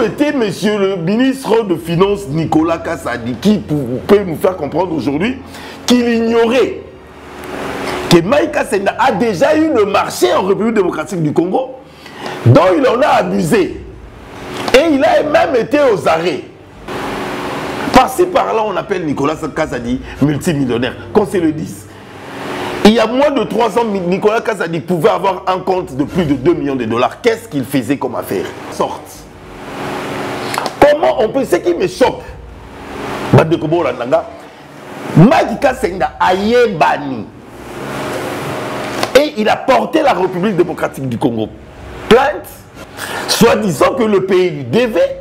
était monsieur le ministre de Finances Nicolas Kassadi qui peut nous faire comprendre aujourd'hui qu'il ignorait que Maïka Senda a déjà eu le marché en République démocratique du Congo dont il en a abusé et il a même été aux arrêts. Par-ci par-là, on appelle Nicolas Kassadi multimillionnaire, qu'on se le dise. Il y a moins de 3 ans, Nicolas Kassadi pouvait avoir un compte de plus de 2 millions de dollars. Qu'est-ce qu'il faisait comme affaire? Sorte. Comment on peut... Ce qui me choque, Maïka Senda a yébani. Et il a porté la République démocratique du Congo plainte, soi-disant que le pays lui devait.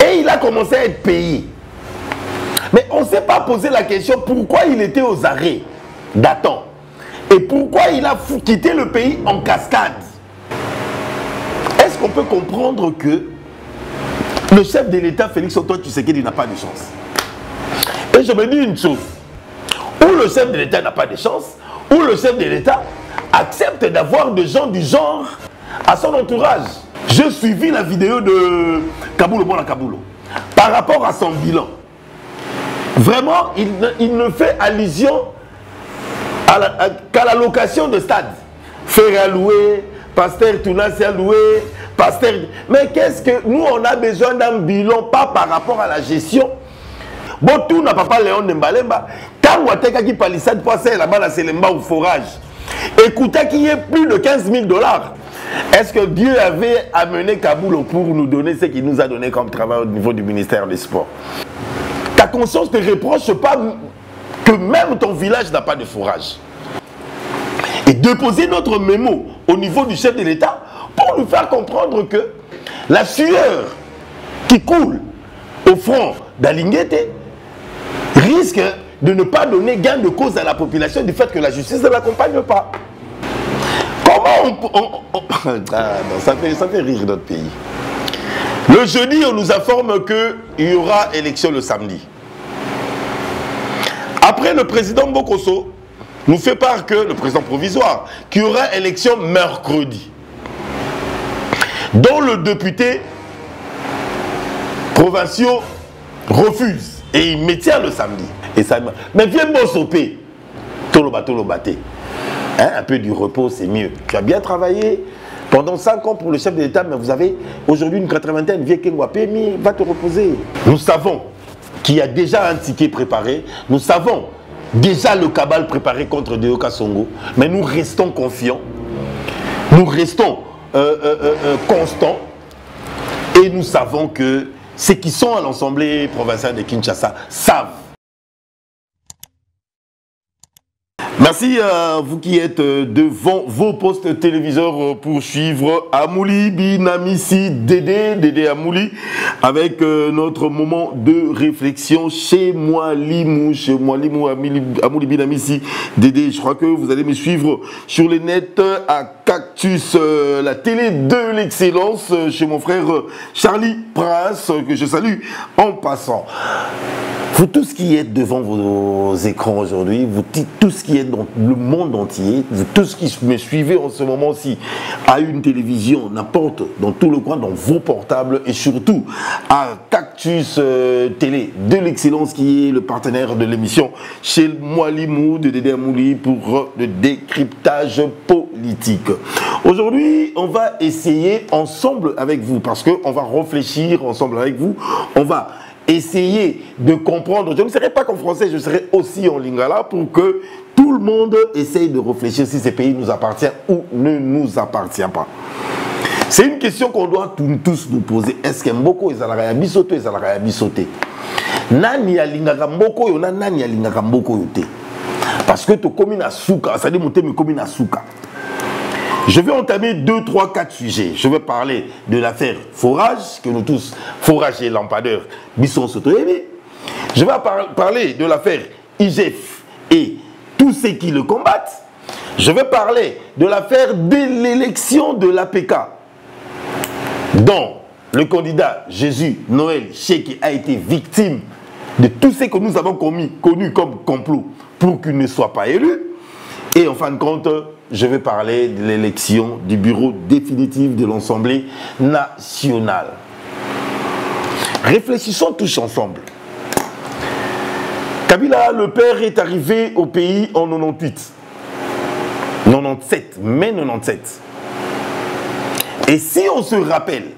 Et il a commencé à être payé. Mais on ne s'est pas posé la question pourquoi il était aux arrêts d'attente. Et pourquoi il a quitté le pays en cascade. Est-ce qu'on peut comprendre que le chef de l'État, Félix Antoine Tshisekedi, n'a pas de chance? Et je me dis une chose. Ou le chef de l'État n'a pas de chance, ou le chef de l'État accepte d'avoir des gens du genre à son entourage. J'ai suivi la vidéo de Kaboulo Mwana Kaboulo par rapport à son bilan. Vraiment, il ne fait allusion qu'à la location de stade. Faire allouer, pasteur Tounas alloué, pasteur... Mais qu'est-ce que... Nous, on a besoin d'un bilan, pas par rapport à la gestion. Bon, tout n'a pas Léon Nembalemba. Quand on a qui palissade pour ça, là-bas, là, c'est l'emba ou forage. Écoutez qu'il y ait plus de 15 000 $. Est-ce que Dieu avait amené Kaboulo pour nous donner ce qu'il nous a donné comme travail au niveau du ministère des Sports? Ta conscience ne te reproche pas que même ton village n'a pas de fourrage. Et déposer notre mémo au niveau du chef de l'État pour nous faire comprendre que la sueur qui coule au front d'Alinguete risque de ne pas donner gain de cause à la population du fait que la justice ne l'accompagne pas. Comment non, ça fait rire notre pays. Le jeudi, on nous informe qu'il y aura élection le samedi. Après, le président Bokoso nous fait part que, le président provisoire, qu'il y aura élection mercredi. Dont le député provinciaux refuse. Et il maintient le samedi. Et ça, mais viens Bossopé. Tolobaté. Hein, un peu du repos, c'est mieux. Tu as bien travaillé pendant 5 ans pour le chef de l'État, mais vous avez aujourd'hui une 80aine, vieux Kengwapemi, va te reposer. Nous savons qu'il y a déjà un ticket préparé, nous savons déjà le cabal préparé contre Deoka Songo, mais nous restons confiants, nous restons constants, et nous savons que ceux qui sont à l'Assemblée provinciale de Kinshasa savent. Merci à vous qui êtes devant vos postes téléviseurs pour suivre Amouli Binamissi, Dédé Amouli, avec notre moment de réflexion chez moi Limou, Amouli Binamissi, Dédé. Je crois que vous allez me suivre sur les nets à Cactus, la télé de l'excellence, chez mon frère Charlie Prince, que je salue en passant. Vous tous qui êtes devant vos écrans aujourd'hui, vous tous qui êtes dans le monde entier, vous tous qui me suivez en ce moment-ci à une télévision, n'importe, dans tout le coin, dans vos portables et surtout à Cactus Télé de l'excellence qui est le partenaire de l'émission chez moi Limou de Dédé Amouli pour le décryptage politique. Aujourd'hui, on va essayer ensemble avec vous parce qu'on va réfléchir ensemble avec vous, on va essayer de comprendre. Je ne serai pas qu'en français, je serai aussi en lingala pour que tout le monde essaye de réfléchir si ce pays nous appartient ou ne nous appartient pas. C'est une question qu'on doit tous nous poser. Est-ce que Mboko est à la bisoté, est à la bisoté? Nani alingaka Mboko yona nani alingaka Mboko yote? Parce que tu communes à souka, ça dit monter mes communes à souka. Je vais entamer 2, 3, 4 sujets. Je vais parler de l'affaire forage, que nous tous, forage et lampadaires, bisson sotoyébi. Je vais parler de l'affaire IGF et tous ceux qui le combattent. Je vais parler de l'affaire de l'élection de l'APK, dont le candidat Jésus Noël Cheki a été victime de tout ce que nous avons connu comme complot pour qu'il ne soit pas élu. Et en fin de compte, je vais parler de l'élection du bureau définitif de l'Assemblée nationale. Réfléchissons tous ensemble. Kabila, le père, est arrivé au pays en 98. 97, mai 97. Et si on se rappelle,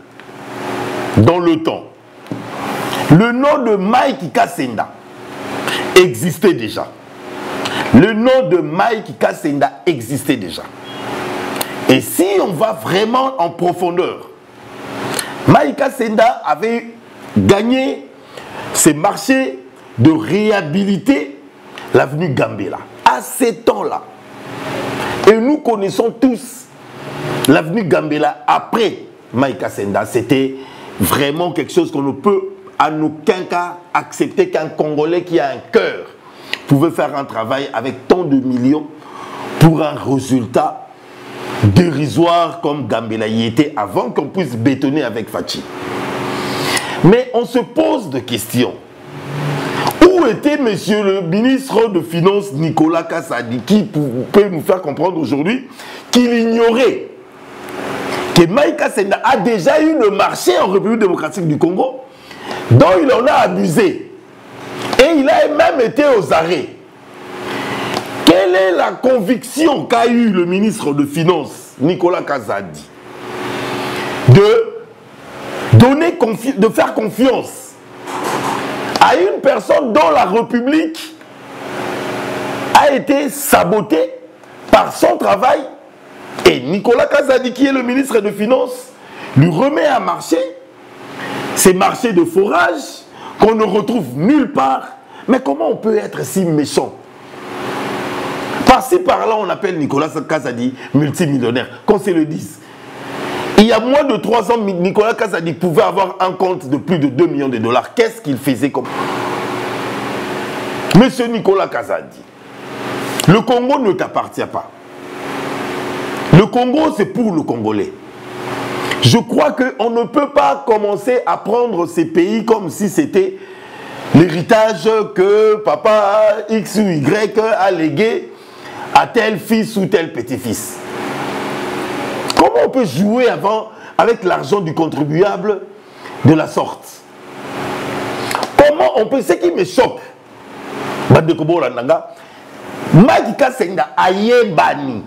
dans le temps, le nom de Mike Kassenda existait déjà. Le nom de Mike Kassenda existait déjà. Et si on va vraiment en profondeur, Mike Kassenda avait gagné ces marchés de réhabiliter l'avenue Gambela. À ces temps-là, et nous connaissons tous l'avenue Gambela après Mike Kassenda, c'était vraiment quelque chose qu'on ne peut en aucun cas accepter qu'un Congolais qui a un cœur pouvait faire un travail avec tant de millions pour un résultat dérisoire comme Gambela y était avant qu'on puisse bétonner avec Fachi. Mais on se pose des questions. Où était monsieur le ministre de Finances Nicolas Kazadi qui peut nous faire comprendre aujourd'hui qu'il ignorait que Mike Kassenda a déjà eu le marché en République démocratique du Congo dont il en a abusé. Et il a même été aux arrêts. Quelle est la conviction qu'a eu le ministre de Finances, Nicolas Kazadi, de faire confiance à une personne dont la République a été sabotée par son travail, et Nicolas Kazadi, qui est le ministre de Finances, lui remet un marché, ces marchés de forage, qu'on ne retrouve nulle part. Mais comment on peut être si méchant? Par-ci, par-là, on appelle Nicolas Kazadi multimillionnaire, qu'on se le dise. Il y a moins de 3 ans, Nicolas Kazadi pouvait avoir un compte de plus de 2 millions de dollars. Qu'est-ce qu'il faisait comme... Monsieur Nicolas Kazadi, le Congo ne t'appartient pas. Le Congo, c'est pour le Congolais. Je crois qu'on ne peut pas commencer à prendre ces pays comme si c'était l'héritage que papa X ou Y a légué à tel fils ou tel petit-fils. Comment on peut jouer avec l'argent du contribuable de la sorte? Comment on peut... Ce qui me choque, Mike Kassenda a yebani.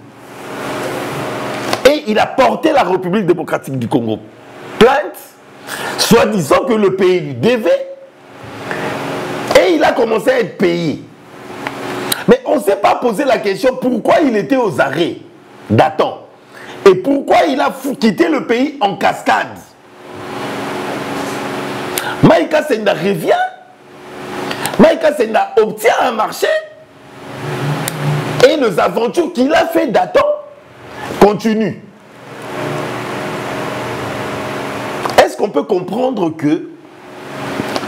Et il a porté la République démocratique du Congo plainte, soi-disant que le pays lui devait, et il a commencé à être payé. Mais on ne s'est pas posé la question pourquoi il était aux arrêts datant et pourquoi il a quitté le pays en cascade. Mike Kassenda revient, Mike Kassenda obtient un marché et les aventures qu'il a fait datant continue. Est-ce qu'on peut comprendre que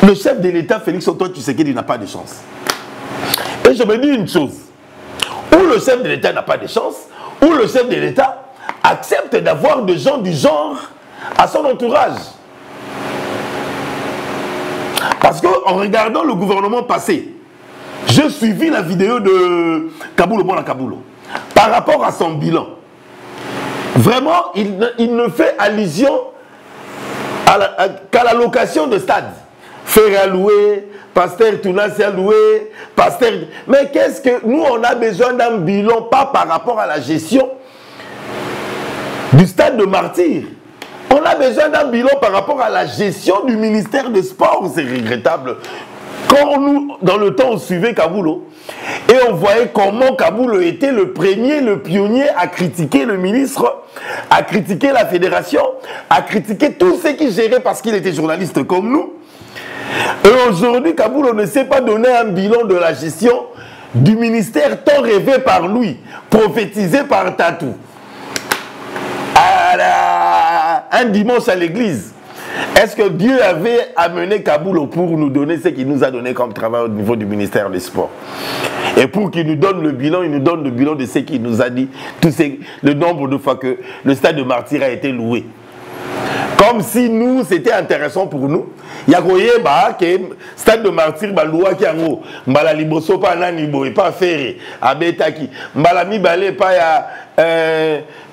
le chef de l'État, Félix Antoine Tshisekedi, n'a pas de chance? Et je me dis une chose, ou le chef de l'État n'a pas de chance, ou le chef de l'État accepte d'avoir des gens du genre à son entourage. Parce qu'en regardant le gouvernement passé, j'ai suivi la vidéo de Kaboulo Mwana Kaboulo par rapport à son bilan. Vraiment, il ne fait allusion qu'à la location de stade. Faire louer, Pasteur Tounas a loué, Pasteur... Mais qu'est-ce que... Nous, on a besoin d'un bilan, pas par rapport à la gestion du stade de Martyrs. On a besoin d'un bilan par rapport à la gestion du ministère des Sports. C'est regrettable. Quand nous, dans le temps, on suivait Kaboulo, et on voyait comment Kaboulo était le premier, le pionnier à critiquer le ministre, à critiquer la fédération, à critiquer tous ceux qui géraient parce qu'il était journaliste comme nous. Et aujourd'hui, Kaboulo ne sait pas donner un bilan de la gestion du ministère tant rêvé par lui, prophétisé par Tatou. Un dimanche à l'église. Est-ce que Dieu avait amené Kaboulo pour nous donner ce qu'il nous a donné comme travail au niveau du ministère des Sports? Et pour qu'il nous donne le bilan, il nous donne le bilan de ce qu'il nous a dit, le nombre de fois que le stade de Martyrs a été loué. Comme si nous, c'était intéressant pour nous. Il y a que stade de martyr, loi qui a un mbala liboso pas nani boy pas ferré abetaki mbala mi balé pas ya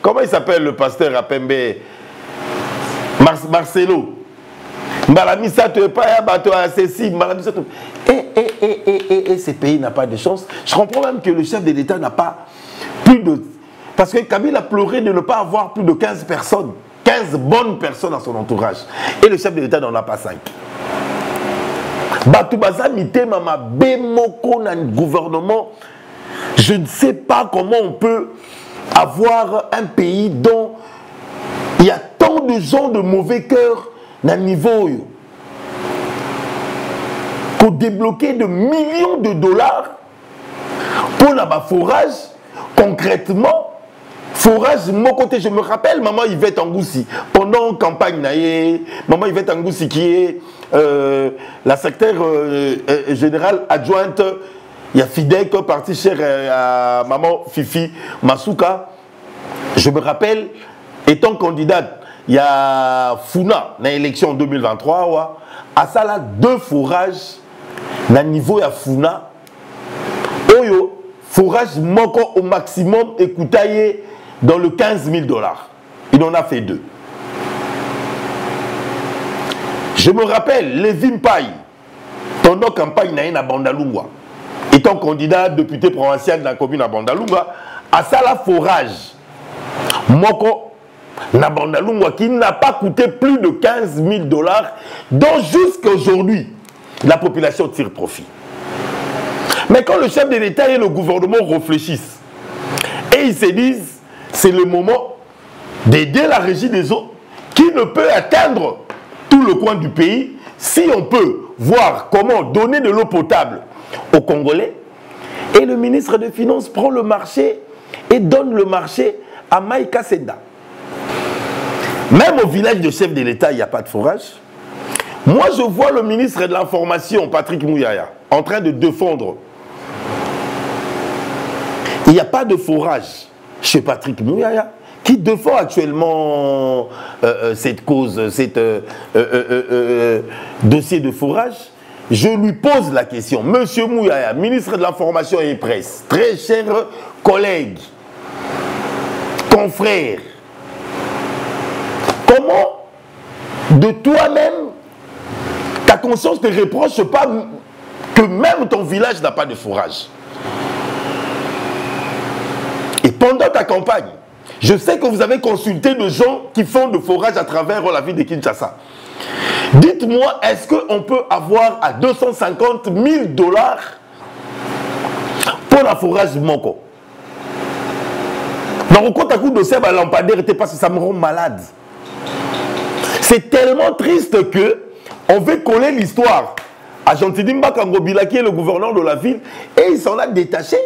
comment il s'appelle le pasteur à Pembe Marcelo mbala mi ça te pas ya bateau à ceci mbala mi ça et ce pays n'a pas de chance. Je comprends même que le chef de l'État n'a pas plus de, parce que Kabila a pleuré de ne pas avoir plus de 15 personnes. 15 bonnes personnes à son entourage. Et le chef de l'État n'en a pas 5. Batoubaza mité mama bémoko dans le gouvernement. Je ne sais pas comment on peut avoir un pays dont il y a tant de gens de mauvais cœur dans le niveau. Pour débloquer de millions de dollars pour la forage, concrètement. Forage, mon côté, je me rappelle, maman Yvette Angoussi, pendant campagne, maman Yvette Angoussi qui est la secrétaire générale adjointe, il y a Fidek, parti cher à maman Fifi Masuka. Je me rappelle, étant candidate, il y a Funa, dans l'élection en 2023, à ça là, 2 forages, dans le niveau de Funa, Oyo, forage manquant au maximum, écoutez, dans le 15 000 $. Il en a fait 2. Je me rappelle, Lévin Paye, pendant campagne à Bandalungwa, étant candidat député provincial de la commune à Bandalungwa, à Sala Forage, Moko, na Bandalungwa, qui n'a pas coûté plus de 15 000 $, dont jusqu'à aujourd'hui, la population tire profit. Mais quand le chef de l'État et le gouvernement réfléchissent, et ils se disent, c'est le moment d'aider la régie des eaux qui ne peut atteindre tout le coin du pays si on peut voir comment donner de l'eau potable aux Congolais. Et le ministre des Finances prend le marché et donne le marché à Maïka Senda. Même au village de chef de l'État, il n'y a pas de forage. Moi, je vois le ministre de l'Information, Patrick Mouyaya, en train de défendre. Il n'y a pas de forage chez Patrick Mouyaya, qui défend actuellement cette cause, cet dossier de forage. Je lui pose la question. Monsieur Mouyaya, ministre de l'Information et Presse, très cher collègue, confrère, comment de toi-même, ta conscience ne te reproche pas que même ton village n'a pas de forage? Et pendant ta campagne, je sais que vous avez consulté des gens qui font de forage à travers la ville de Kinshasa. Dites-moi, est-ce qu'on peut avoir à 250 000 $ pour la forage Moko? Donc, quand tu as dossier à lampadaire, parce que ça me rend malade. C'est tellement triste que on veut coller l'histoire à Jean-Tidimba Kangobila, qui est le gouverneur de la ville, et il s'en a détaché.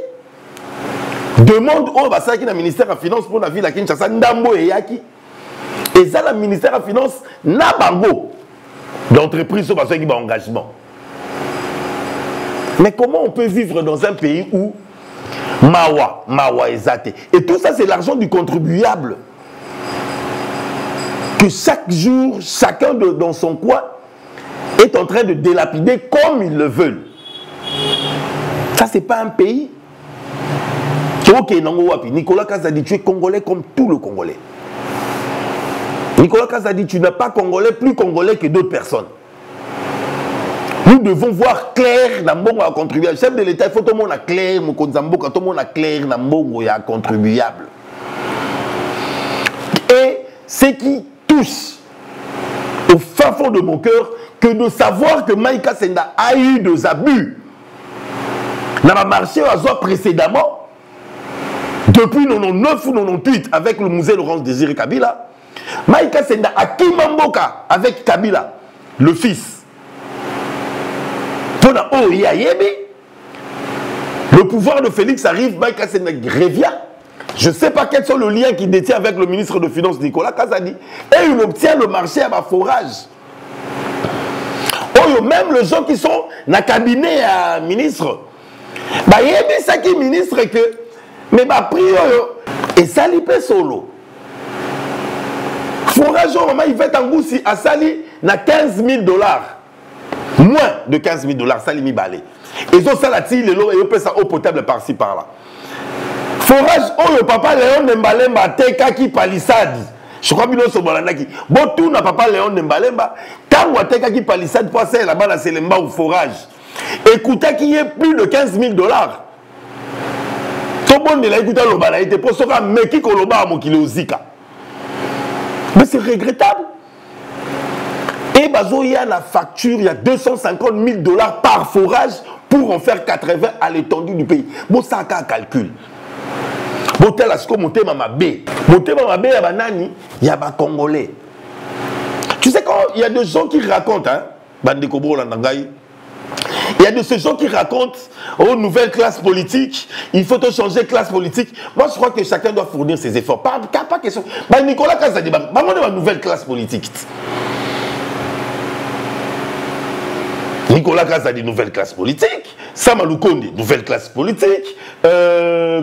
Demande au Bassaki dans le ministère des Finances pour la ville à Kinshasa, Ndambo et Yaki. Et ça, le ministère des Finances n'a pas d'entreprise au Bassaki d'engagement. Mais comment on peut vivre dans un pays où Mawa et Zate, et tout ça, c'est l'argent du contribuable. Que chaque jour, chacun dans son coin est en train de délapider comme ils le veulent. Ça, c'est pas un pays. Nicolas Kazadi, tu es congolais comme tout le Congolais. Nicolas Kazadi, tu n'es pas congolais, plus congolais que d'autres personnes. Nous devons voir clair dans le contribuable. Chef de l'État, il faut que tout le monde soit clair, tout le monde soit clair dans le contribuable. Et ce qui touche au fin fond de mon cœur, que de savoir que Maïka Senda a eu des abus dans le marché précédemment, depuis 99 ou 98 avec le musée Laurence Désiré Kabila, Maïka Senda a Kimamboka avec Kabila, le fils. Pendant le pouvoir de Félix arrive, Maïka Senda revient. Je ne sais pas quels sont les liens qu'il détient avec le ministre de Finances Nicolas Kazadi. Et il obtient le marché à ma forage. Oh, même les gens qui sont dans le cabinet à ministre, il y a ça qui est ministre que, mais bah, et ça l'y solo. Forage, maman, il fait un goût si à Sali, na 15 000 $. Moins de 15 000 $, Sali mi balé. Et donc, ça, la tille, l'eau, et on peut ça eau potable par-ci, par-là. Forage, oh, le papa Léon Nembalemba, teka qui palissade. Je crois que nous sommes là. Bon, tout n'a papa Léon Nembalemba. Quand on a teka qui palissade, pour ça, là-bas, là, c'est l'emba ou forage. Écoutez qu'il y ait plus de 15 000 $. Tout le monde l'a écouté le bala, il était pour ça, mais qui koloba à mon kilo zika. Mais c'est regrettable. Et bazo, il y a la facture, il y a 250 000 $ par forage pour en faire 80 à l'étendue du pays. Bon, ça a un calcul. Bon, tel à ce que monter ma bé. Monter ma bé, il y a banani, il y a des Congolais. Tu sais, quand il y a des gens qui racontent, hein, Bande Kobo Landangaï, il y a de ces gens qui racontent aux nouvelles classes politiques, il faut changer de classe politique. Moi, je crois que chacun doit fournir ses efforts. Pas question. Bah, Nicolas Kazadi, on est une nouvelle classe politique. Nicolas Kazadi, nouvelle classe politique. Samalou Konde, nouvelle classe politique.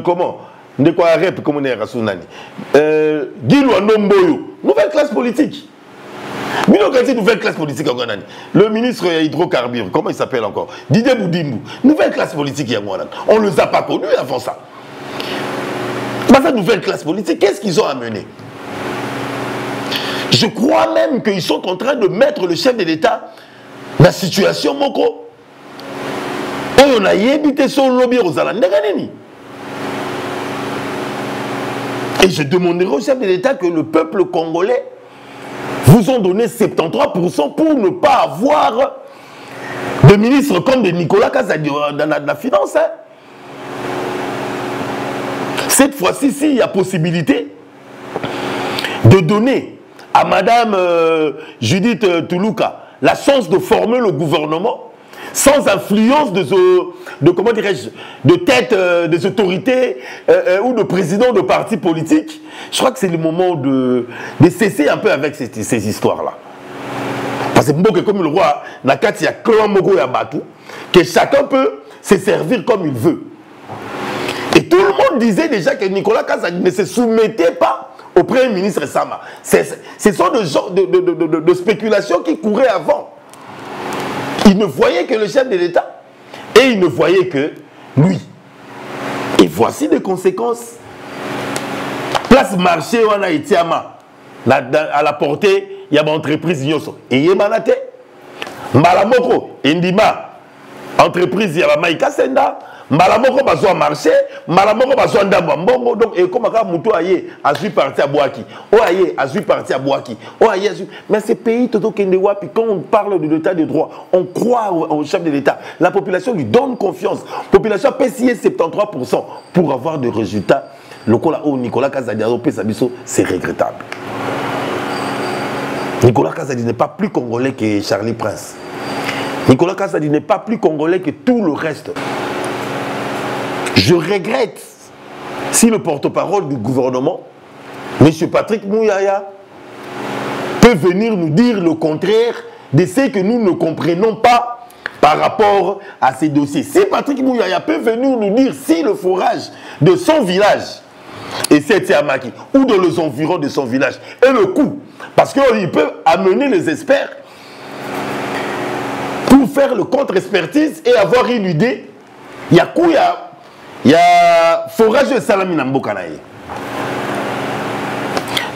Comment de quoi rep comme on est à Sounani. Guilou Anomboyo, nouvelle classe politique. Nouvelle classe politique en Ghana. Le ministre hydrocarbures, comment il s'appelle encore? Didier Boudimou, nouvelle classe politique en Ghana. On ne les a pas connus avant ça. Dans cette nouvelle classe politique, qu'est-ce qu'ils ont amené? Je crois même qu'ils sont en train de mettre le chef de l'État dans la situation moko. On a évité son lobby aux Alandéganini. Et je demanderai au chef de l'État que le peuple congolais vous ont donné 73% pour ne pas avoir de ministre comme de Nicolas Kazadi dans la finance. Hein. Cette fois-ci, il y a possibilité de donner à Madame Judith Toulouka la chance de former le gouvernement sans influence comment dirais-je, de tête des autorités ou de présidents de partis politiques. Je crois que c'est le moment de cesser un peu avec ces histoires-là. Parce que comme le roi, il y a clan Mogo Yabatu, que chacun peut se servir comme il veut. Et tout le monde disait déjà que Nicolas Kazadi ne se soumettait pas au Premier ministre Sama. Ce sont des genres de spéculations qui couraient avant. Il ne voyait que le chef de l'État et il ne voyait que lui. Et voici les conséquences. Place marché, on a été à la portée, il y a une entreprise. Et il y a Manate, Malamoko, Indima, entreprise, il y a Maïka Senda, Malamoko besoin marché, Malamoko besoin d'Ambongo. Donc, et comme Moutou Aye a su partir à Boaki, Oaye a su partir à Boaki, Oaye a su. Mais ces pays, Toto Kendewapi, quand on parle de l'état de droit, on croit au chef de l'État. La population lui donne confiance. La population peut signer 73% pour avoir des résultats. Le Nicolas Kazadi, c'est regrettable. Nicolas Kazadi n'est pas plus congolais que Charlie Prince. Nicolas Kazadi n'est pas plus congolais que tout le reste. Je regrette si le porte-parole du gouvernement, M. Patrick Mouyaya, peut venir nous dire le contraire de ce que nous ne comprenons pas par rapport à ces dossiers. Si Patrick Mouyaya peut venir nous dire si le forage de son village, et c'est Tiamaki, ou dans les environs de son village, et le coût, parce qu'il peut amener les experts pour faire le contre-expertise et avoir une idée, il y a quoi, il y a forage de Salami Nambokanaye.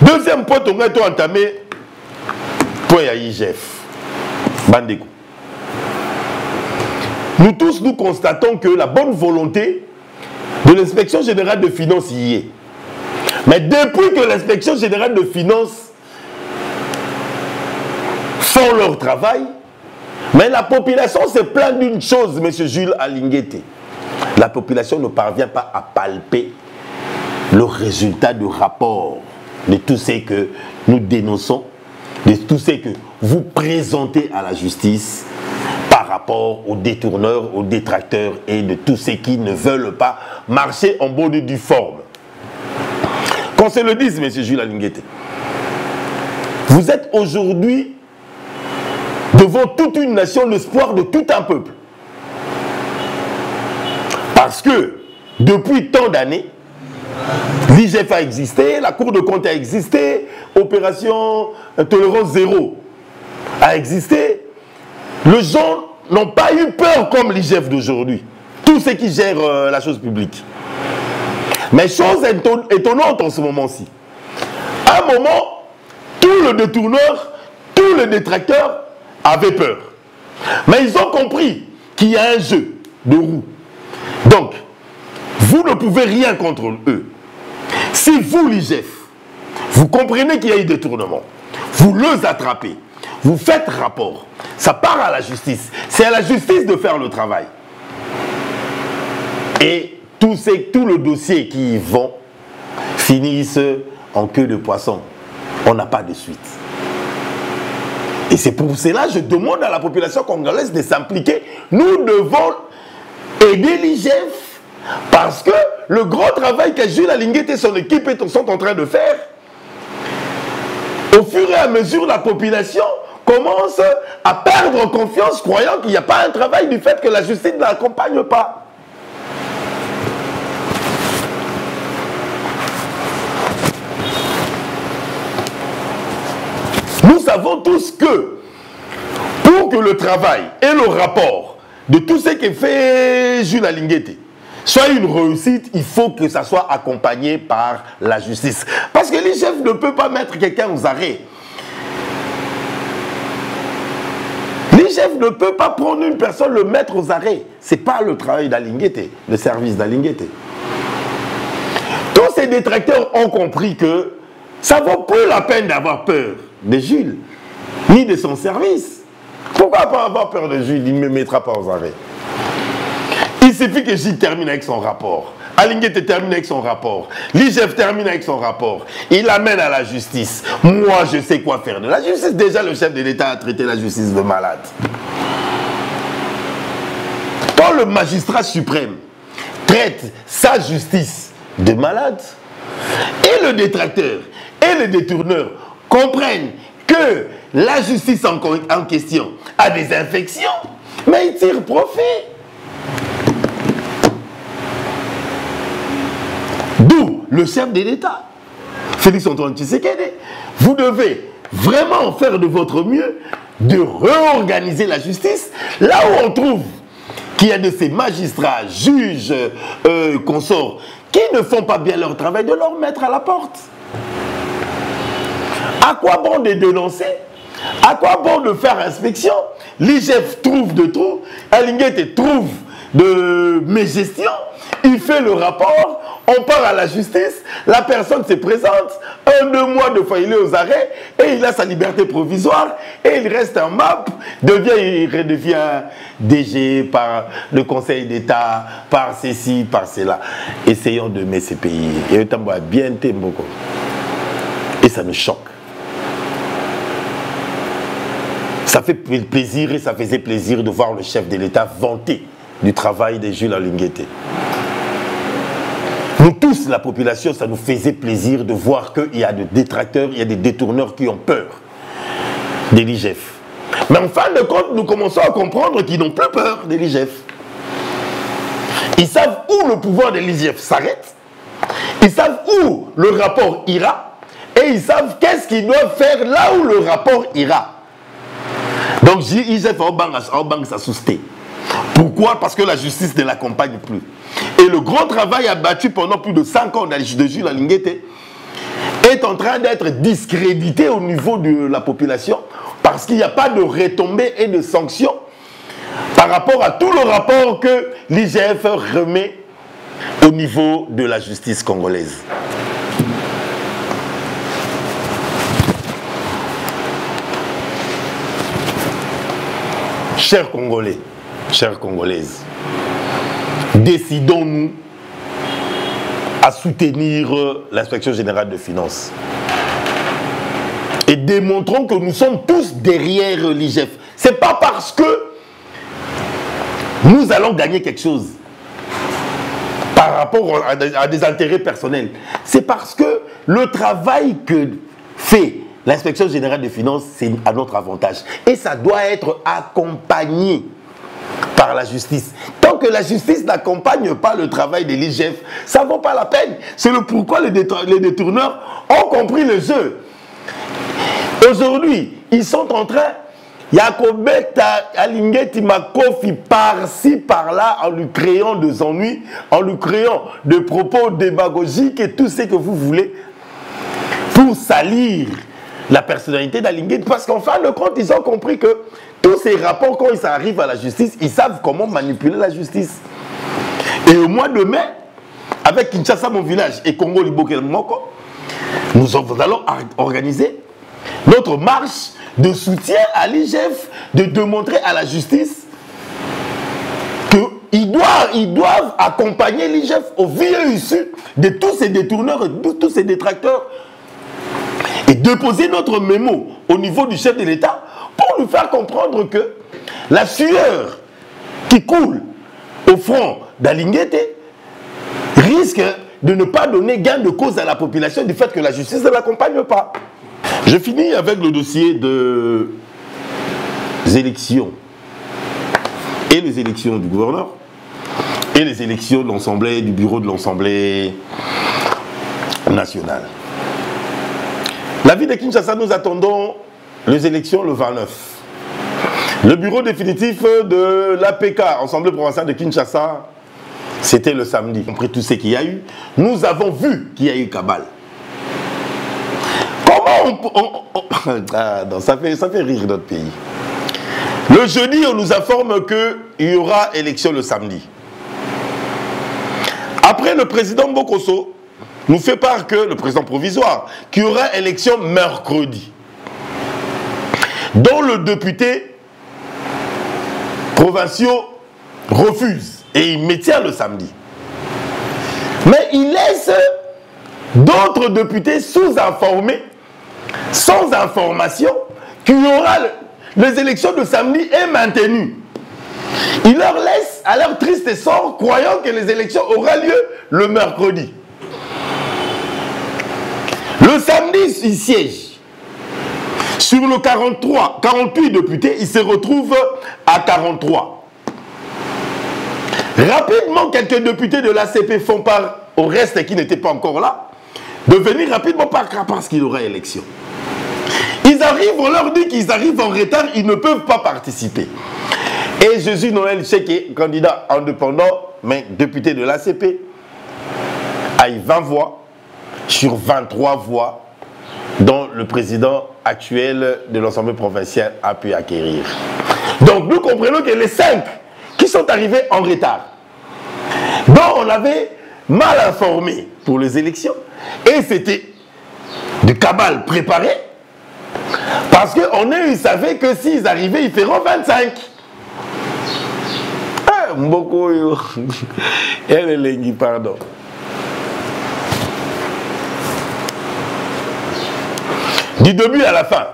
Deuxième point, on a entamé point à IGF. Bandeko. Nous tous, nous constatons que la bonne volonté de l'inspection générale de finances y est. Mais depuis que l'inspection générale de finances font leur travail, mais la population se plaint d'une chose, M. Jules Alinguete. La population ne parvient pas à palper le résultat du rapport de tout ce que nous dénonçons, de tout ce que vous présentez à la justice par rapport aux détourneurs, aux détracteurs et de tous ceux qui ne veulent pas marcher en bonne et due forme. Qu'on se le dise, M. Jules Alinguete, vous êtes aujourd'hui devant toute une nation l'espoir de tout un peuple. Parce que, depuis tant d'années, L'IGF a existé, la Cour de compte a existé, Opération Tolérance Zéro a existé. Les gens n'ont pas eu peur comme l'IGF d'aujourd'hui. Tous ceux qui gèrent la chose publique. Mais chose étonnante en ce moment-ci. À un moment, tous les détourneurs, tous les détracteurs avaient peur. Mais ils ont compris qu'il y a un jeu de roues. Donc, vous ne pouvez rien contre eux. Si vous, l'IGF, vous comprenez qu'il y a eu détournement, vous les attrapez, vous faites rapport, ça part à la justice. C'est à la justice de faire le travail. Et tout le dossier qui y vont finissent en queue de poisson. On n'a pas de suite. Et c'est pour cela que je demande à la population congolaise de s'impliquer. Nous devons aider l'IGF parce que le grand travail que Jules Alinguet et son équipe sont en train de faire, au fur et à mesure, la population commence à perdre confiance, croyant qu'il n'y a pas un travail du fait que la justice ne l'accompagne pas. Nous savons tous que pour que le travail et le rapport de tout ce que fait Jules Alinguet soit une réussite, il faut que ça soit accompagné par la justice. Parce que l'IGF ne peut pas mettre quelqu'un aux arrêts. L'IGF ne peut pas prendre une personne, le mettre aux arrêts. Ce n'est pas le travail d'Alinguet, le service d'Alinguet. Tous ces détracteurs ont compris que ça ne vaut plus la peine d'avoir peur de Jules, ni de son service. Pourquoi pas avoir peur de Jules? Il ne me mettra pas aux arrêts. Il suffit que Jules termine avec son rapport. Alinguet termine avec son rapport. L'IGF termine avec son rapport. Il l'amène à la justice. Moi, je sais quoi faire de la justice. Déjà, le chef de l'État a traité la justice de malade. Quand le magistrat suprême traite sa justice de malade, et le détracteur et le détourneur comprennent que la justice en question a des infections, mais ils tirent profit. D'où le chef de l'État, Félix-Antoine Tshisekedi. Vous devez vraiment faire de votre mieux de réorganiser la justice là où on trouve qu'il y a de ces magistrats, juges, consorts qui ne font pas bien leur travail, de leur mettre à la porte. À quoi bon de dénoncer? À quoi bon de faire inspection? L'IGF trouve de tout, Alinguet trouve de mégestion, il fait le rapport, on part à la justice, la personne se présente, 1-2 mois de fois il est aux arrêts, et il a sa liberté provisoire, et il reste en MAP, il redevient DG par le Conseil d'État, par ceci, par cela. Essayons de mettre ces pays. Et ça nous choque. Ça fait plaisir et ça faisait plaisir de voir le chef de l'État vanter du travail de Jules Alinguet. Nous tous, la population, ça nous faisait plaisir de voir qu'il y a des détracteurs, il y a des détourneurs qui ont peur de l'IGF. Mais en fin de compte, nous commençons à comprendre qu'ils n'ont plus peur de l'IGF. Ils savent où le pouvoir de l'IGF s'arrête, ils savent où le rapport ira, et ils savent qu'est-ce qu'ils doivent faire là où le rapport ira. Donc l'IGF a banque sa sousté. Pourquoi? Parce que la justice ne l'accompagne plus. Et le grand travail abattu pendant plus de 5 ans de Jules Alinguet est en train d'être discrédité au niveau de la population parce qu'il n'y a pas de retombées et de sanctions par rapport à tout le rapport que l'IGF remet au niveau de la justice congolaise. Chers Congolais, chères Congolaises, décidons-nous à soutenir l'inspection générale de finances et démontrons que nous sommes tous derrière l'IGF. Ce n'est pas parce que nous allons gagner quelque chose par rapport à des intérêts personnels. C'est parce que le travail que fait l'inspection générale des finances, c'est à notre avantage. Et ça doit être accompagné par la justice. Tant Tant que la justice n'accompagne pas le travail de l'IGF, ça ne vaut pas la peine. C'est le pourquoi les détourneurs ont compris le jeu. Aujourd'hui, ils sont en train, Yakobeta Alingeti Makofi par-ci, par-là, en lui créant des ennuis, en lui créant des propos démagogiques et tout ce que vous voulez, pour salir la personnalité d'Alingeti. Parce qu'en fin de compte, ils ont compris que tous ces rapports, quand ils arrivent à la justice, ils savent comment manipuler la justice. Et au mois de mai, avec Kinshasa, mon village, et Congo Libokel Moko, nous allons organiser notre marche de soutien à l'IGF, de démontrer à la justice qu'ils doivent accompagner l'IGF au vieux issu de tous ces détourneurs et de tous ces détracteurs et déposer notre mémo au niveau du chef de l'État pour lui faire comprendre que la sueur qui coule au front d'Alingete risque de ne pas donner gain de cause à la population du fait que la justice ne l'accompagne pas. Je finis avec le dossier des élections et les élections du gouverneur et les élections de l'Assemblée, du bureau de l'Assemblée nationale. La ville de Kinshasa, nous attendons les élections le 29. Le bureau définitif de l'APK, Assemblée provinciale de Kinshasa, c'était le samedi. Après tout ce qu'il y a eu, nous avons vu qu'il y a eu cabale. Non, ça fait rire notre pays. Le jeudi, on nous informe qu'il y aura élection le samedi. Après, le président Bokoso nous fait part que, le président provisoire, qu'il y aura élection mercredi, dont le député provinciaux refuse et il maintient le samedi. Mais il laisse d'autres députés sous-informés, sans information, qu'il y aura les élections de samedi est maintenues. Il leur laisse à leur triste sort, croyant que les élections auront lieu le mercredi. Le samedi, il siège. Sur le 48 députés, il se retrouve à 43. Rapidement, quelques députés de l'ACP font part au reste qui n'étaient pas encore là, de venir rapidement parce qu'il y aura élection. Ils arrivent, on leur dit qu'ils arrivent en retard, ils ne peuvent pas participer. Et Jésus Noël Cheke, candidat indépendant, mais député de l'ACP, a eu 20 voix sur 23 voix dont le président actuel de l'Assemblée provinciale a pu acquérir. Donc nous comprenons que les 5 qui sont arrivés en retard, dont on avait mal informé pour les élections, et c'était de cabale préparé, parce qu'on ils savaient que s'ils arrivaient, ils feront 25. Ah, Mboko, pardon. Du début à la fin,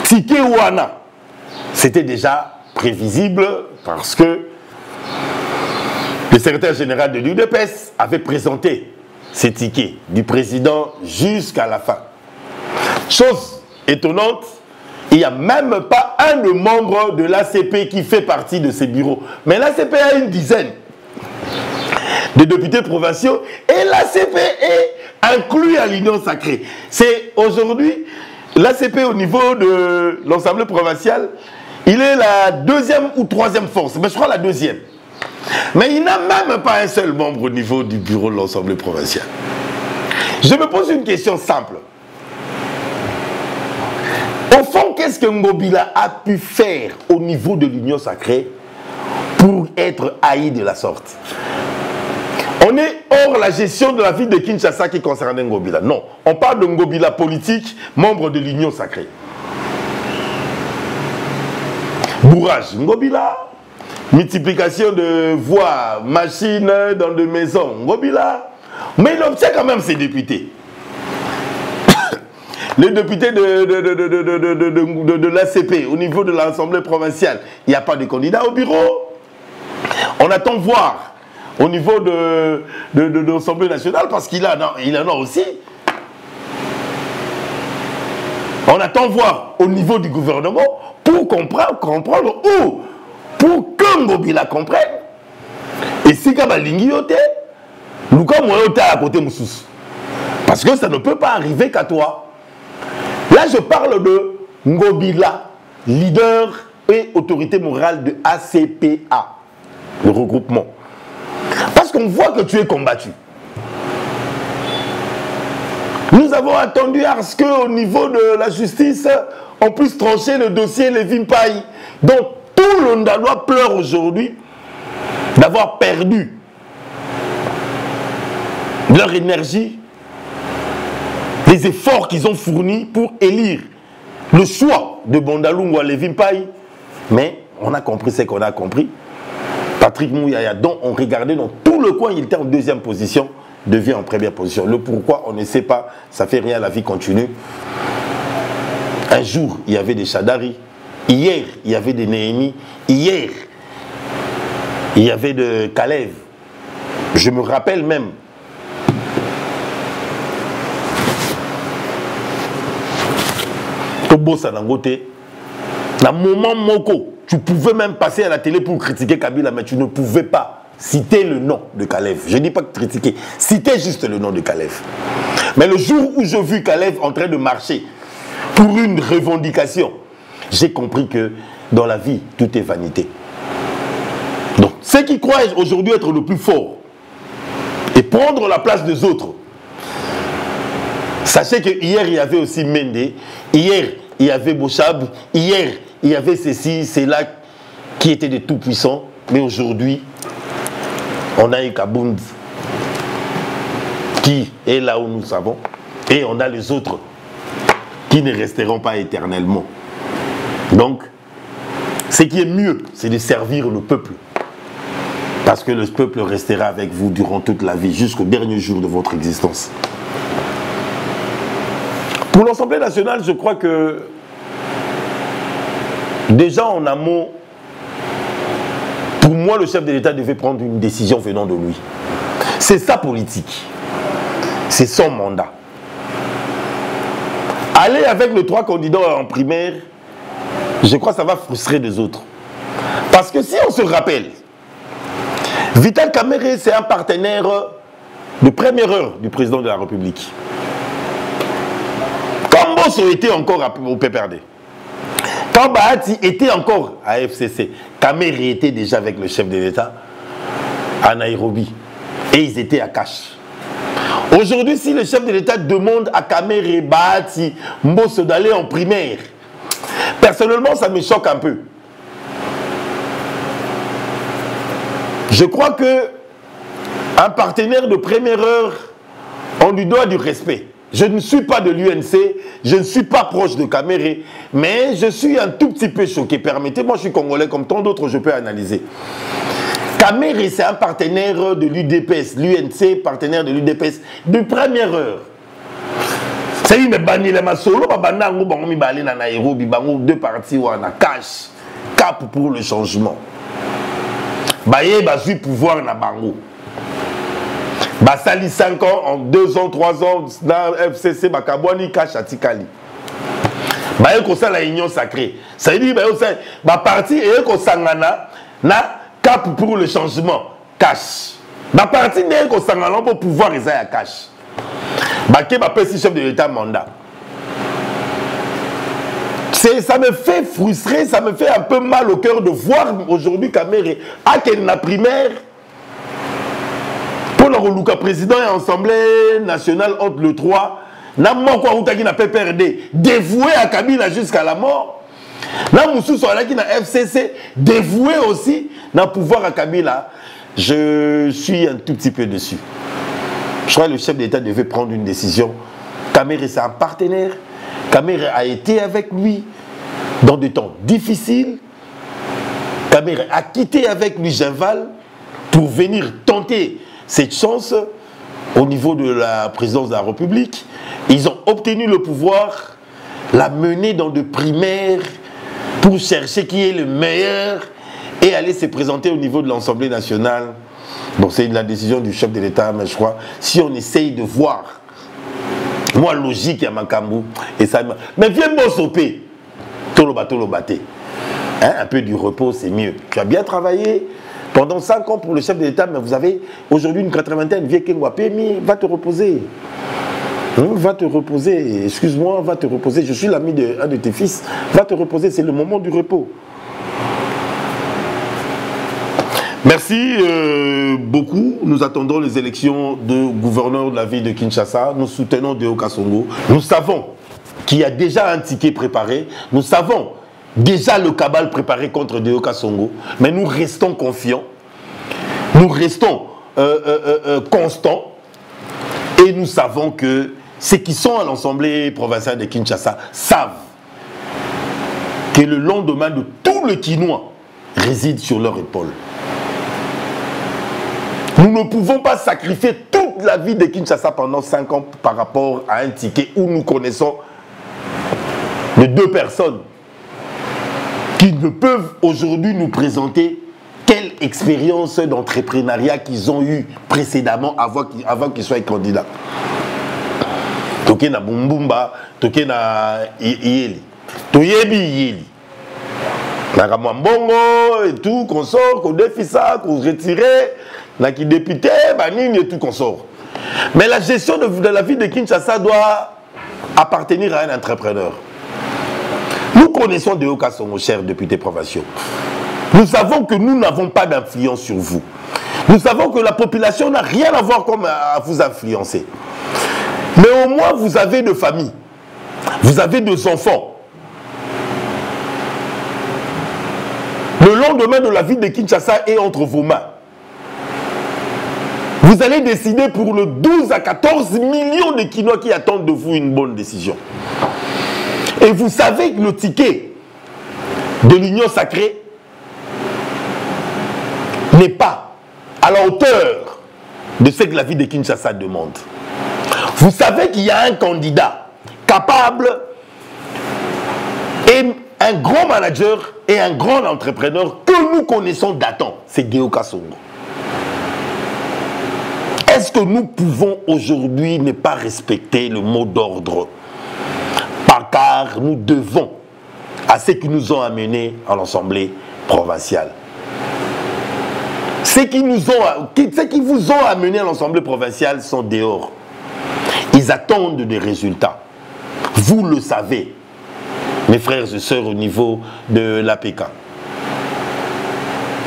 Tike Wana, c'était déjà prévisible parce que le secrétaire général de l'UDPS avait présenté ces tickets du président jusqu'à la fin. Chose étonnante, il n'y a même pas un des membres de l'ACP qui fait partie de ces bureaux. Mais l'ACP a une dizaine de députés provinciaux et l'ACP est inclus à l'Union sacrée. C'est aujourd'hui, l'ACP au niveau de l'Assemblée provinciale, il est la 2e ou 3e force, mais je crois la 2e. Mais il n'a même pas un seul membre au niveau du bureau de l'Assemblée provinciale. Je me pose une question simple. Au fond, qu'est-ce que Ngobila a pu faire au niveau de l'Union sacrée pour être haï de la sorte? On est hors la gestion de la ville de Kinshasa qui concerne Ngobila. Non, on parle de Ngobila politique, membre de l'Union sacrée. Bourrage, Ngobila. Multiplication de voix, machines dans des maisons, Ngobila. Mais il obtient quand même ses députés. Les députés de l'ACP, au niveau de l'Assemblée provinciale, il n'y a pas de candidat au bureau. On attend voir au niveau de l'Assemblée nationale, parce qu'il en a aussi. On attend voir au niveau du gouvernement pour comprendre ou pour que Ngobila comprenne esika balingi yo te luka moyo ta à côté mususu parce que ça ne peut pas arriver qu'à toi. Là je parle de Ngobila, leader et autorité morale de ACPA, le regroupement, parce qu'on voit que tu es combattu. Nous avons attendu à ce qu'au niveau de la justice on puisse trancher le dossier Levin Pai. Donc tout le Ndalois pleure aujourd'hui d'avoir perdu leur énergie, les efforts qu'ils ont fournis pour élire le choix de Bondalungu à Levin Pai. Mais on a compris ce qu'on a compris. Patrick Mouyaya, dont on regardait dans tout le coin, il était en deuxième position, devient en première position. Le pourquoi, on ne sait pas, ça fait rien, la vie continue. Un jour, il y avait des Chadari. Hier, il y avait des Néhémi. Hier, il y avait de Kalev. Je me rappelle même. Tobo Sanangote. Dans moment Moko, tu pouvais même passer à la télé pour critiquer Kabila, mais tu ne pouvais pas citer le nom de Kalev. Je ne dis pas critiquer, citer juste le nom de Kalev. Mais le jour où j'ai vu Kalev en train de marcher pour une revendication, j'ai compris que dans la vie, tout est vanité. Donc, ceux qui croient aujourd'hui être le plus fort et prendre la place des autres, sachez que hier, il y avait aussi Mende, hier, il y avait Bochab, hier, il y avait ceci, c'est là qui étaient des tout-puissants, mais aujourd'hui, on a eu Kabound qui est là où nous savons, et on a les autres qui ne resteront pas éternellement. Donc, ce qui est mieux, c'est de servir le peuple. Parce que le peuple restera avec vous durant toute la vie, jusqu'au dernier jour de votre existence. Pour l'Assemblée nationale, je crois que déjà en amont, pour moi, le chef de l'État devait prendre une décision venant de lui. C'est sa politique. C'est son mandat. Aller avec les 3 candidats en primaire, je crois que ça va frustrer les autres. Parce que si on se rappelle, Vital Kamerhe, c'est un partenaire de première heure du président de la République. Quand Bosso était encore au PPRD, quand Bahati était encore à FCC, Kamerhe était déjà avec le chef de l'État à Nairobi. Et ils étaient à Cache. Aujourd'hui, si le chef de l'État demande à Kamerhe, Bahati, Mbosso d'aller en primaire, personnellement, ça me choque un peu. Je crois que un partenaire de première heure, on lui doit du respect. Je ne suis pas de l'UNC, je ne suis pas proche de Kamerhe, mais je suis un tout petit peu choqué. Permettez-moi, je suis congolais comme tant d'autres, je peux analyser. Kamerhe, c'est un partenaire de l'UDPS, l'UNC, partenaire de l'UDPS de première heure. C'est une banni les masolo, babanango bango balé na Nairobi, bango 2 parties ou na cash, cap pour le changement. Baye basu pouvoir na bango. Basali 5 ans, en 2 ans, 3 ans, dans FCC, bakabwani cash atikali. Baye ko la union sacrée. Ça veut dire baye parti et ko sangana na cap pour le changement, cash. Ma partie n'est qu'au Sangalon pour pouvoir résider à cash. Baké m'a fait chef de l'État mandat. Ça me fait frustrer, ça me fait un peu mal au cœur de voir aujourd'hui Kamerhe à la primaire pour le président et l'Assemblée nationale entre le 3. N'a pas outé na PPRD dévoué à Kabila jusqu'à la mort. Là, Moussou qui na FCC dévoué aussi dans le pouvoir à Kabila. Je suis un tout petit peu dessus. Je crois que le chef d'État devait prendre une décision. Kamerhe, c'est un partenaire. Kamerhe a été avec lui dans des temps difficiles. Kamerhe a quitté avec lui Ginval pour venir tenter cette chance au niveau de la présidence de la République. Ils ont obtenu le pouvoir, la mener dans de primaires pour chercher qui est le meilleur et aller se présenter au niveau de l'Assemblée nationale. Bon, c'est la décision du chef de l'État, mais je crois, si on essaye de voir, moi, logique, il y a Makambu, et ça... Mais viens m'ossoper, tolo baté. Un peu du repos, c'est mieux. Tu as bien travaillé, Pendant 5 ans pour le chef de l'État, mais vous avez aujourd'hui une 80aine, vieux Kengwa PMI, va te reposer. Va te reposer, excuse-moi, va te reposer. Je suis l'ami d'un de tes fils, va te reposer, c'est le moment du repos. Merci beaucoup. Nous attendons les élections de gouverneur de la ville de Kinshasa. Nous soutenons Deo Kasongo. Nous savons qu'il y a déjà un ticket préparé. Nous savons déjà le cabal préparé contre Deo Kasongo. Mais nous restons confiants. Nous restons constants. Et nous savons que ceux qui sont à l'Assemblée provinciale de Kinshasa savent que le lendemain de tout le Kinois réside sur leur épaule. Nous ne pouvons pas sacrifier toute la vie de Kinshasa pendant 5 ans par rapport à un ticket où nous connaissons les 2 personnes qui ne peuvent aujourd'hui nous présenter quelle expérience d'entrepreneuriat qu'ils ont eu précédemment avant qu'ils soient candidats. Toké na Bumbumba, toké na Yeli. Toyebi Yeli. Na Mbongo et tout, qu'on sort, qu'on défie ça, qu'on retire. Qui député, Banine et tout qu'on sort. Mais la gestion de la vie de Kinshasa doit appartenir à un entrepreneur. Nous connaissons Deo Kasongo, chers députés provinciaux. Nous savons que nous n'avons pas d'influence sur vous. Nous savons que la population n'a rien à voir comme à vous influencer. Mais au moins, vous avez de famille. Vous avez des enfants. Le lendemain de la vie de Kinshasa est entre vos mains. Vous allez décider pour le 12 à 14 millions de Kinois qui attendent de vous une bonne décision. Et vous savez que le ticket de l'Union sacrée n'est pas à la hauteur de ce que la vie de Kinshasa demande. Vous savez qu'il y a un candidat capable et un grand manager et un grand entrepreneur que nous connaissons datant, c'est Deo Kasongo. Est-ce que nous pouvons aujourd'hui ne pas respecter le mot d'ordre? Car nous devons à ceux qui nous ont amenés à l'Assemblée provinciale. Ceux qui vous ont amenés à l'Assemblée provinciale sont dehors. Ils attendent des résultats. Vous le savez, mes frères et sœurs au niveau de l'APK.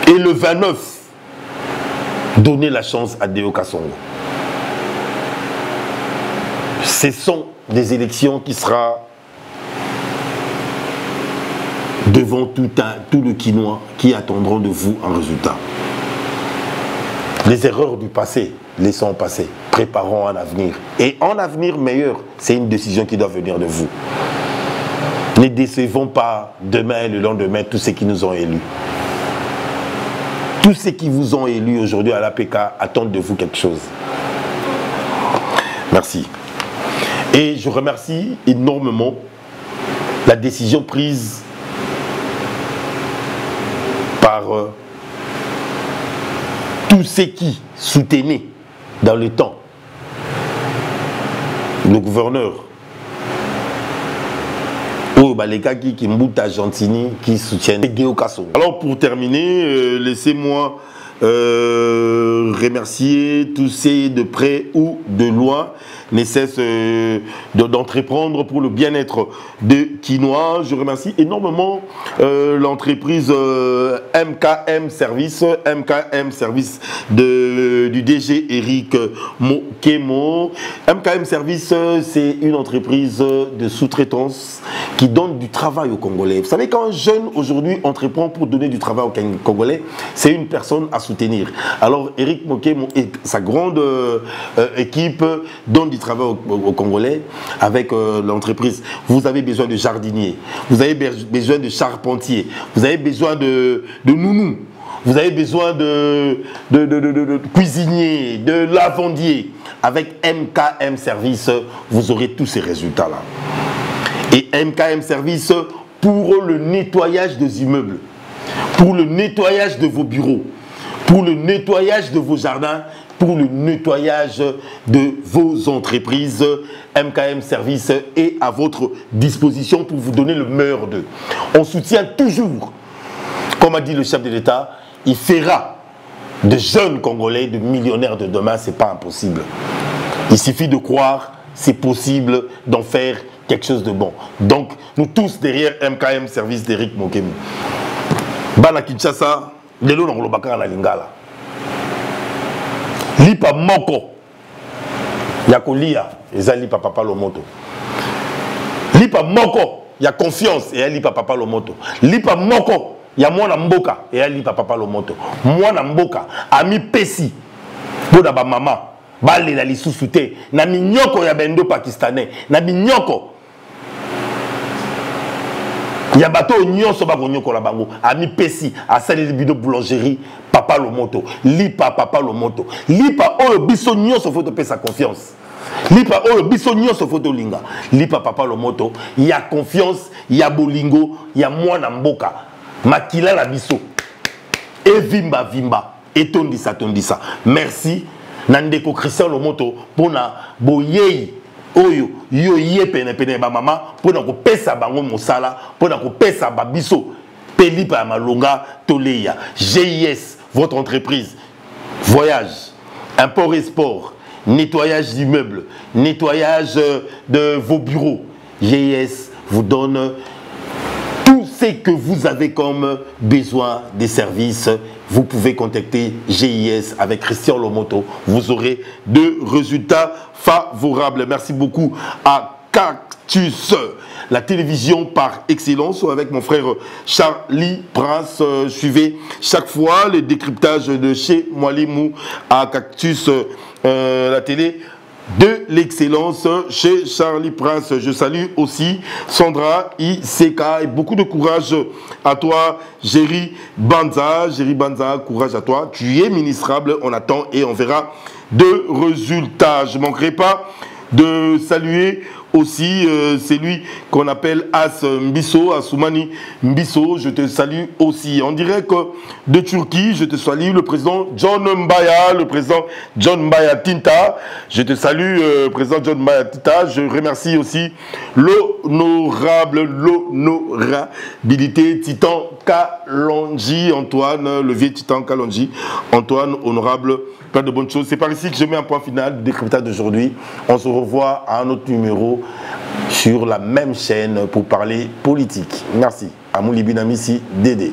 Et le 29, donnez la chance à Deo Kasongo. Ce sont des élections qui sera devant tout le Kinois qui attendront de vous un résultat. Les erreurs du passé, laissons passer. Préparons un avenir. Et un avenir meilleur, c'est une décision qui doit venir de vous. Ne décevons pas demain et le lendemain tous ceux qui nous ont élus. Tous ceux qui vous ont élus aujourd'hui à l'APK attendent de vous quelque chose. Merci. Et je remercie énormément la décision prise par tous ceux qui soutenaient dans le temps le gouverneur Balekaki qui Mbuta Gentini qui soutiennent Deo Kasongo. Alors pour terminer, laissez-moi remercier tous ceux de près ou de loin ne cessent d'entreprendre pour le bien-être des Kinois. Je remercie énormément l'entreprise MKM Service du DG Eric Mokemo. MKM Service, c'est une entreprise de sous-traitance qui donne du travail aux Congolais. Vous savez, quand un jeune aujourd'hui entreprend pour donner du travail aux Congolais, c'est une personne à soutenir. Alors Eric Mokemo et sa grande équipe donnent du travail aux Congolais avec l'entreprise. Vous avez besoin de jardiniers, vous avez besoin de charpentiers, vous avez besoin de nounous, vous avez besoin de cuisiniers, de lavandiers. Avec MKM Service, vous aurez tous ces résultats-là. Et MKM Service pour le nettoyage des immeubles, pour le nettoyage de vos bureaux, pour le nettoyage de vos jardins, pour le nettoyage de vos entreprises. MKM Service est à votre disposition pour vous donner le meilleur d'eux. On soutient toujours, comme a dit le chef de l'État, il fera de jeunes Congolais, de millionnaires de demain, c'est pas impossible. Il suffit de croire, c'est possible d'en faire quelque chose de bon. Donc, nous tous derrière MKM, service d'Eric Mokemi. Bana Kinshasa, lelo na lobaka na lingala. Lipa moko. Ya kolia, eza lipa papa lomoto. Lipa moko, ya confiance, et lipa papa lomoto. Lipa moko, ya mwana mboka, et lipa papa lomoto. Mwana mboka, ami pesi. Boda ba mama, bale la lisusu te, na minyoko ya bendo pakistanais, na minyoko. Ya bato nyonso ba nyoko la bango, ami pesi, asali bido boulangerie, papa lomoto. Lipa papa lomoto. Lipa oyo biso nyonso faut te pesa confiance. Lipa oyo biso nyonso faut te linga. Lipa papa lomoto, ya confiance, ya bolingo, ya mwana mboka. Makila la biso. E vimba vimba, et tondisa. Merci Nandeko Christian Lomoto pona boyei oyo yo ye pene ba mama pona ko pesa bango mosala pona ko pesa ba biso pelipa ya malonga toleya. GIS, votre entreprise, voyage, import et sport, nettoyage d'immeubles, nettoyage de vos bureaux. GIS vous donne tout ce que vous avez comme besoin des services. Vous pouvez contacter GIS avec Christian Lomoto. Vous aurez de résultats favorables. Merci beaucoup à Cactus, la télévision par excellence, avec mon frère Charlie Prince. Suivez chaque fois le décryptage de chez Mwalimou à Cactus, la télé de l'excellence chez Charlie Prince. Je salue aussi Sandra Iseka et beaucoup de courage à toi, Jerry Banza. Jerry Banza, courage à toi. Tu es ministrable, on attend et on verra de résultats. Je ne manquerai pas de saluer aussi celui qu'on appelle As Mbiso, Assoumani Mbiso. Je te salue aussi. En direct de Turquie, je te salue le président John Mbaya, le président John Mbaya Tinta. Je te salue, président John Mbaya Tinta. Je remercie aussi l'honorabilité Titan Kalonji, Antoine, le vieux Titan Kalonji. Antoine, honorable, plein de bonnes choses. C'est par ici que je mets un point final du décryptage d'aujourd'hui. On se revoit à un autre numéro sur la même chaîne pour parler politique. Merci. Amouli Binamissi, Dédé.